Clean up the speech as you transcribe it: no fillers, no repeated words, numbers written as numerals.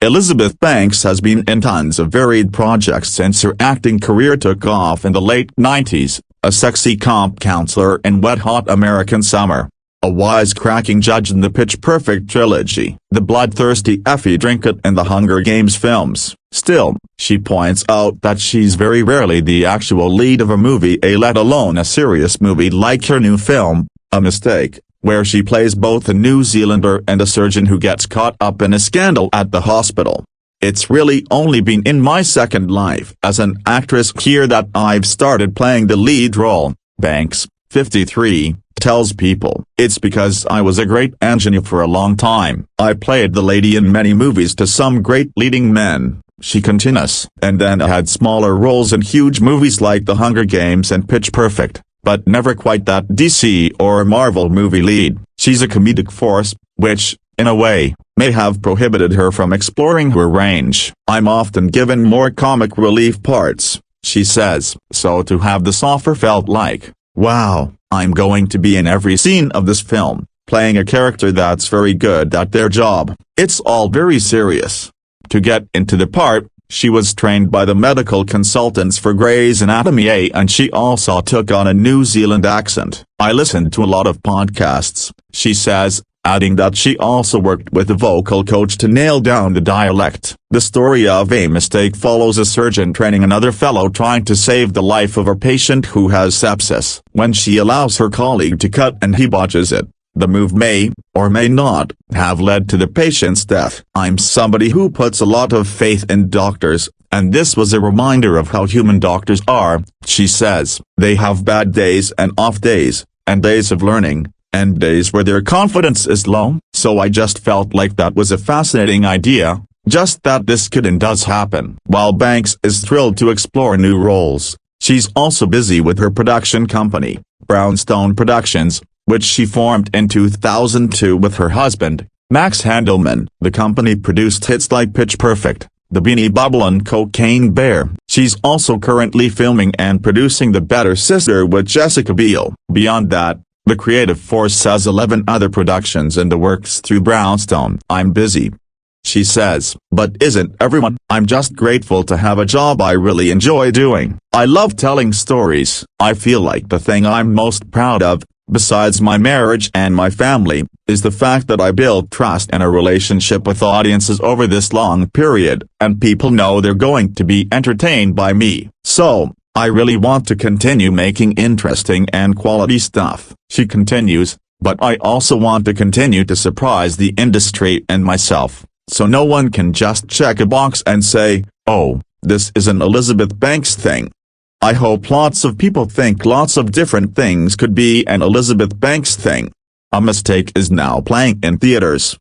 Elizabeth Banks has been in tons of varied projects since her acting career took off in the late 90s, a sexy comp counselor in Wet Hot American Summer, a wisecracking judge in the Pitch Perfect trilogy, the bloodthirsty Effie Trinket in the Hunger Games films. Still, she points out that she's very rarely the actual lead of a movie, let alone a serious movie like her new film, A Mistake, where she plays both a New Zealander and a surgeon who gets caught up in a scandal at the hospital. It's really only been in my second life as an actress here that I've started playing the lead role, Banks, 53, tells People. It's because I was a great ingenue for a long time. I played the lady in many movies to some great leading men, she continues, and then I had smaller roles in huge movies like The Hunger Games and Pitch Perfect, but never quite that DC or Marvel movie lead. She's a comedic force, which, in a way, may have prohibited her from exploring her range. I'm often given more comic relief parts, she says, so to have this offer felt like, wow, I'm going to be in every scene of this film, playing a character that's very good at their job. It's all very serious. To get into the part, she was trained by the medical consultants for Grey's Anatomy, and she also took on a New Zealand accent. I listened to a lot of podcasts, she says, adding that she also worked with a vocal coach to nail down the dialect. The story of A Mistake follows a surgeon training another fellow trying to save the life of a patient who has sepsis. When she allows her colleague to cut and he botches it, the move may, or may not, have led to the patient's death. I'm somebody who puts a lot of faith in doctors, and this was a reminder of how human doctors are, she says. They have bad days and off days, and days of learning, and days where their confidence is low. So I just felt like that was a fascinating idea, just that this could and does happen. While Banks is thrilled to explore new roles, she's also busy with her production company, Brownstone Productions, which she formed in 2002 with her husband, Max Handelman. The company produced hits like Pitch Perfect, The Beanie Bubble and Cocaine Bear. She's also currently filming and producing The Better Sister with Jessica Biel. Beyond that, the creative force has 11 other productions in the works through Brownstone. I'm busy, she says, but isn't everyone? I'm just grateful to have a job I really enjoy doing. I love telling stories. I feel like the thing I'm most proud of, besides my marriage and my family, is the fact that I built trust and a relationship with audiences over this long period, and people know they're going to be entertained by me. So, I really want to continue making interesting and quality stuff, she continues, but I also want to continue to surprise the industry and myself, so no one can just check a box and say, oh, this is an Elizabeth Banks thing. I hope lots of people think lots of different things could be an Elizabeth Banks thing. A Mistake is now playing in theaters.